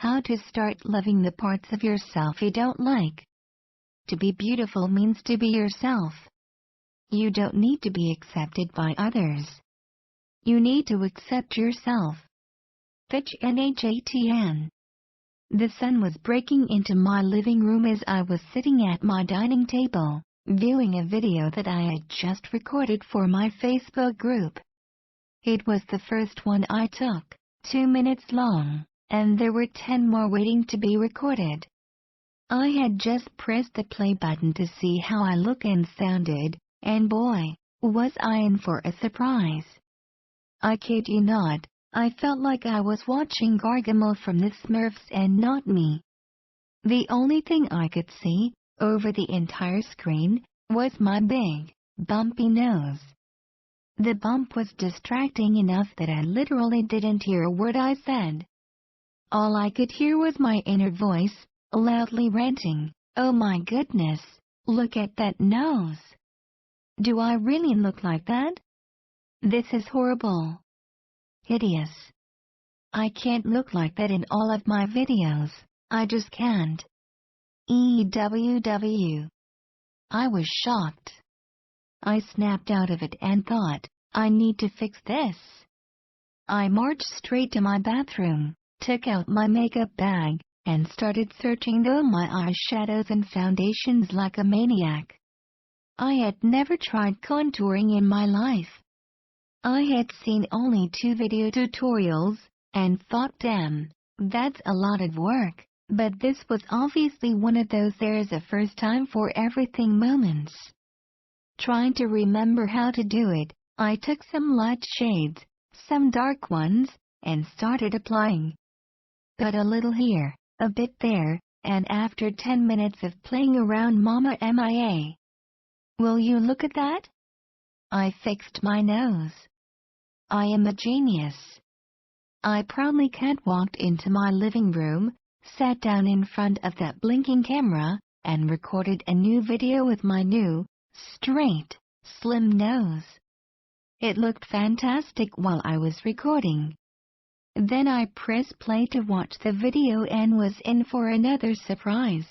How to start loving the parts of yourself you don't like. To be beautiful means to be yourself. You don't need to be accepted by others. You need to accept yourself. Thich Nhat Hanh. The sun was breaking into my living room as I was sitting at my dining table, viewing a video that I had just recorded for my Facebook group. It was the first one I took, 2 minutes long, and there were 10 more waiting to be recorded. I had just pressed the play button to see how I looked and sounded, and boy, was I in for a surprise. I kid you not, I felt like I was watching Gargamel from the Smurfs and not me. The only thing I could see, over the entire screen, was my big, bumpy nose. The bump was distracting enough that I literally didn't hear a word I said. All I could hear was my inner voice, loudly ranting, "Oh my goodness, look at that nose! Do I really look like that? This is horrible. Hideous. I can't look like that in all of my videos, I just can't." EWW. I was shocked. I snapped out of it and thought, I need to fix this. I marched straight to my bathroom, took out my makeup bag, and started searching through my eyeshadows and foundations like a maniac. I had never tried contouring in my life. I had seen only 2 video tutorials, and thought, damn, that's a lot of work, but this was obviously one of those there's a first time for everything moments. Trying to remember how to do it, I took some light shades, some dark ones, and started applying. But a little here, a bit there, and after 10 minutes of playing around, Mama MIA. Will you look at that? I fixed my nose. I am a genius. I proudly catwalked into my living room, sat down in front of that blinking camera, and recorded a new video with my new, straight, slim nose. It looked fantastic while I was recording. Then I pressed play to watch the video and was in for another surprise.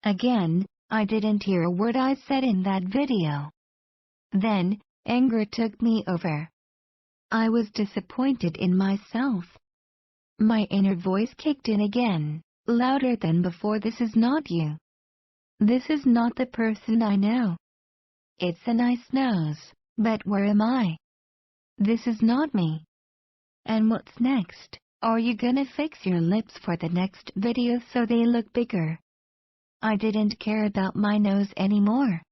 Again, I didn't hear a word I said in that video. Then, anger took me over. I was disappointed in myself. My inner voice kicked in again, louder than before. This is not you. This is not the person I know. It's a nice nose, but where am I? This is not me. And what's next? Are you gonna fix your lips for the next video so they look bigger? I didn't care about my nose anymore.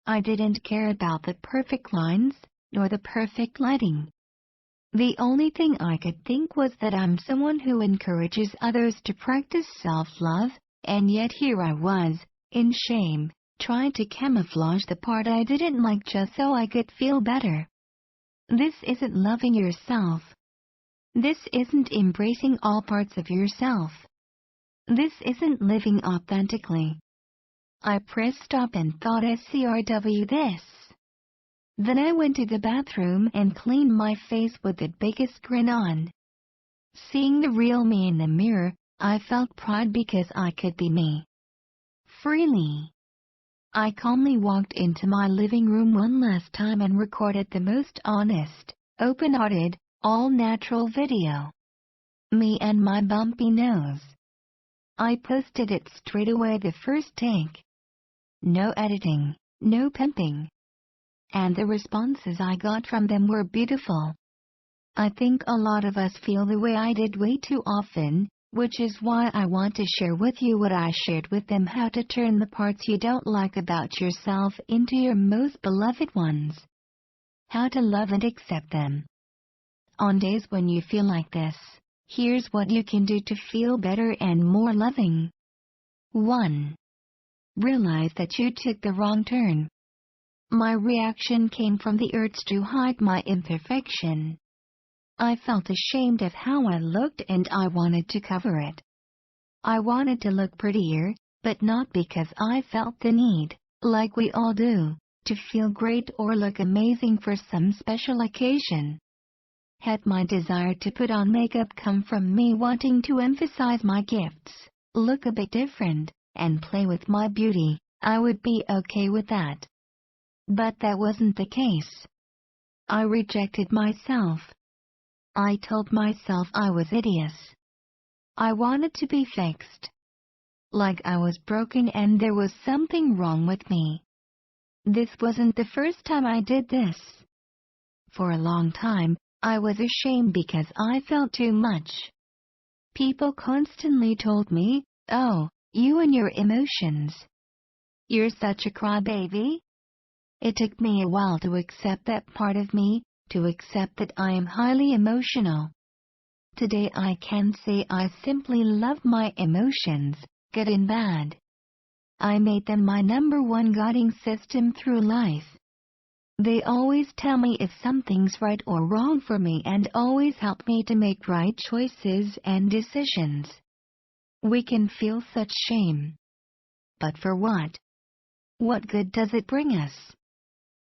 I didn't care about the perfect lines, nor the perfect lighting. The only thing I could think was that I'm someone who encourages others to practice self-love, and yet here I was, in shame, trying to camouflage the part I didn't like just so I could feel better. This isn't loving yourself. This isn't embracing all parts of yourself. This isn't living authentically. I pressed stop and thought, SCRW this. Then I went to the bathroom and cleaned my face with the biggest grin on. Seeing the real me in the mirror, I felt proud because I could be me. Freely. I calmly walked into my living room one last time and recorded the most honest, open-hearted, all-natural video. Me and my bumpy nose. I posted it straight away, the first take. No editing, no pimping. And the responses I got from them were beautiful. I think a lot of us feel the way I did way too often, which is why I want to share with you what I shared with them: how to turn the parts you don't like about yourself into your most beloved ones. How to love and accept them. On days when you feel like this, here's what you can do to feel better and more loving. 1. Realize that you took the wrong turn. My reaction came from the urge to hide my imperfection. I felt ashamed of how I looked and I wanted to cover it. I wanted to look prettier, but not because I felt the need, like we all do, to feel great or look amazing for some special occasion. Had my desire to put on makeup come from me wanting to emphasize my gifts, look a bit different, and play with my beauty, I would be okay with that. But that wasn't the case. I rejected myself. I told myself I was hideous. I wanted to be fixed. Like I was broken and there was something wrong with me. This wasn't the first time I did this. For a long time, I was ashamed because I felt too much. People constantly told me, "Oh, you and your emotions. You're such a crybaby." It took me a while to accept that part of me, to accept that I am highly emotional. Today I can say I simply love my emotions, good and bad. I made them my #1 guiding system through life. They always tell me if something's right or wrong for me and always help me to make right choices and decisions. We can feel such shame. But for what? What good does it bring us?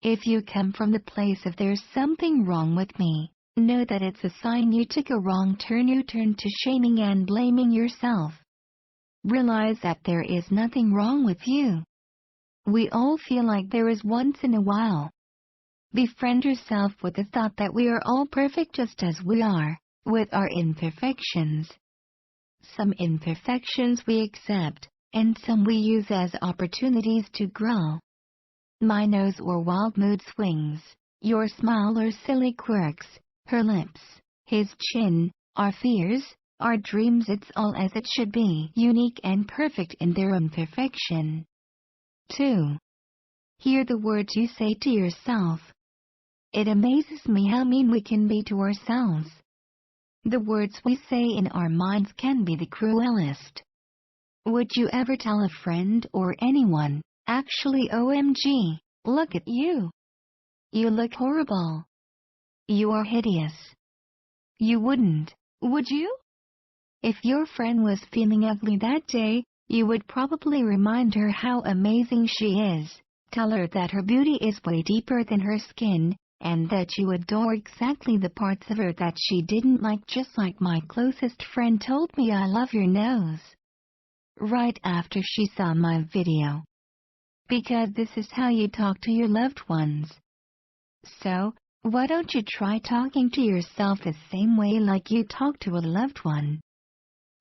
If you come from the place of "there's something wrong with me," know that it's a sign you took a wrong turn. You turn to shaming and blaming yourself. Realize that there is nothing wrong with you. We all feel like there is once in a while. Befriend yourself with the thought that we are all perfect just as we are, with our imperfections. Some imperfections we accept, and some we use as opportunities to grow. My nose or wild mood swings, your smile or silly quirks, her lips, his chin, our fears, our dreams, it's all as it should be, unique and perfect in their imperfection. 2. Hear the words you say to yourself. It amazes me how mean we can be to ourselves. The words we say in our minds can be the cruelest. Would you ever tell a friend or anyone, "Actually, OMG, look at you. You look horrible. You are hideous"? You wouldn't, would you? If your friend was feeling ugly that day, you would probably remind her how amazing she is, tell her that her beauty is way deeper than her skin, and that you adore exactly the parts of her that she didn't like, just like my closest friend told me I love your nose right after she saw my video. Because this is how you talk to your loved ones. So, why don't you try talking to yourself the same way like you talk to a loved one?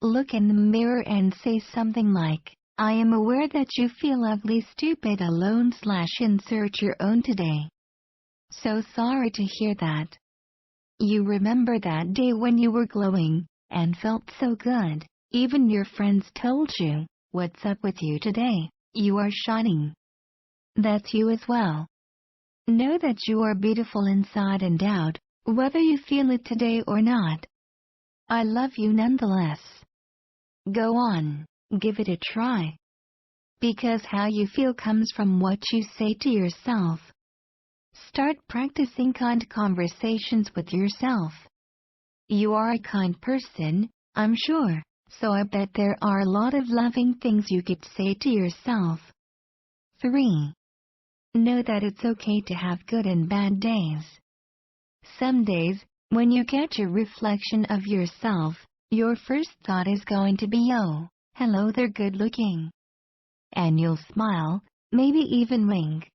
Look in the mirror and say something like, "I am aware that you feel ugly, stupid, alone / insert your own today. So sorry to hear that. You remember that day when you were glowing and felt so good, even your friends told you, 'What's up with you today? You are shining.' That's you as well. Know that you are beautiful inside and out, whether you feel it today or not. I love you nonetheless. Go on, give it a try. Because how you feel comes from what you say to yourself. Start practicing kind conversations with yourself. You are a kind person, I'm sure, so I bet there are a lot of loving things you could say to yourself. 3. Know that it's okay to have good and bad days. Some days, when you catch a reflection of yourself, your first thought is going to be, "Oh, hello, they're good looking." And you'll smile, maybe even wink.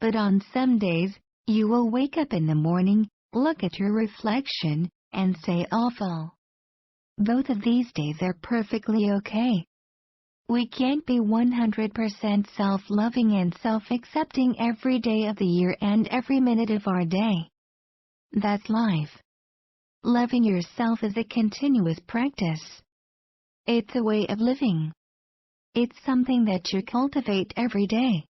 But on some days, you will wake up in the morning, look at your reflection, and say, "Awful." Both of these days are perfectly okay. We can't be 100% self-loving and self-accepting every day of the year and every minute of our day. That's life. Loving yourself is a continuous practice. It's a way of living. It's something that you cultivate every day.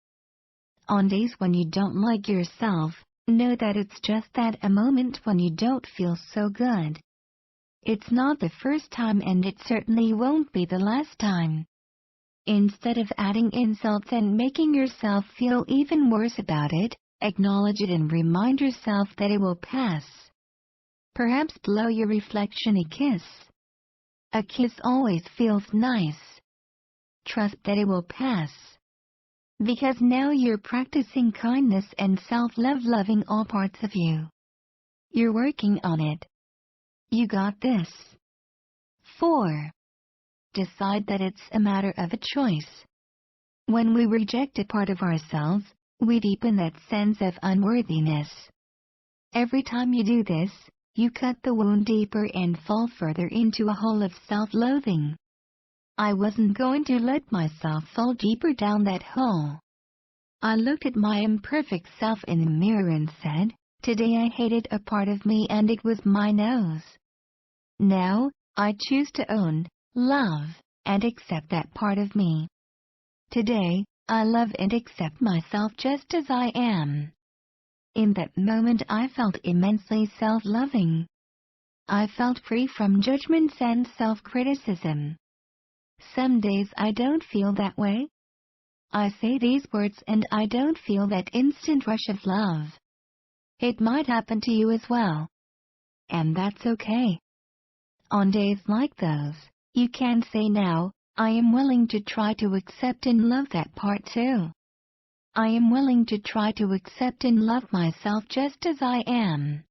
On days when you don't like yourself, know that it's just that, a moment when you don't feel so good. It's not the first time and it certainly won't be the last time. Instead of adding insults and making yourself feel even worse about it, acknowledge it and remind yourself that it will pass. Perhaps blow your reflection a kiss. A kiss always feels nice. Trust that it will pass. Because now you're practicing kindness and self-love, loving all parts of you. You're working on it. You got this. 4. Decide that it's a matter of a choice. When we reject a part of ourselves, we deepen that sense of unworthiness. Every time you do this, you cut the wound deeper and fall further into a hole of self-loathing. I wasn't going to let myself fall deeper down that hole. I looked at my imperfect self in the mirror and said, today I hated a part of me and it was my nose. Now, I choose to own, love, and accept that part of me. Today, I love and accept myself just as I am. In that moment I felt immensely self-loving. I felt free from judgments and self-criticism. Some days I don't feel that way. I say these words and I don't feel that instant rush of love. It might happen to you as well. And that's okay. On days like those, you can say now, I am willing to try to accept and love that part too. I am willing to try to accept and love myself just as I am.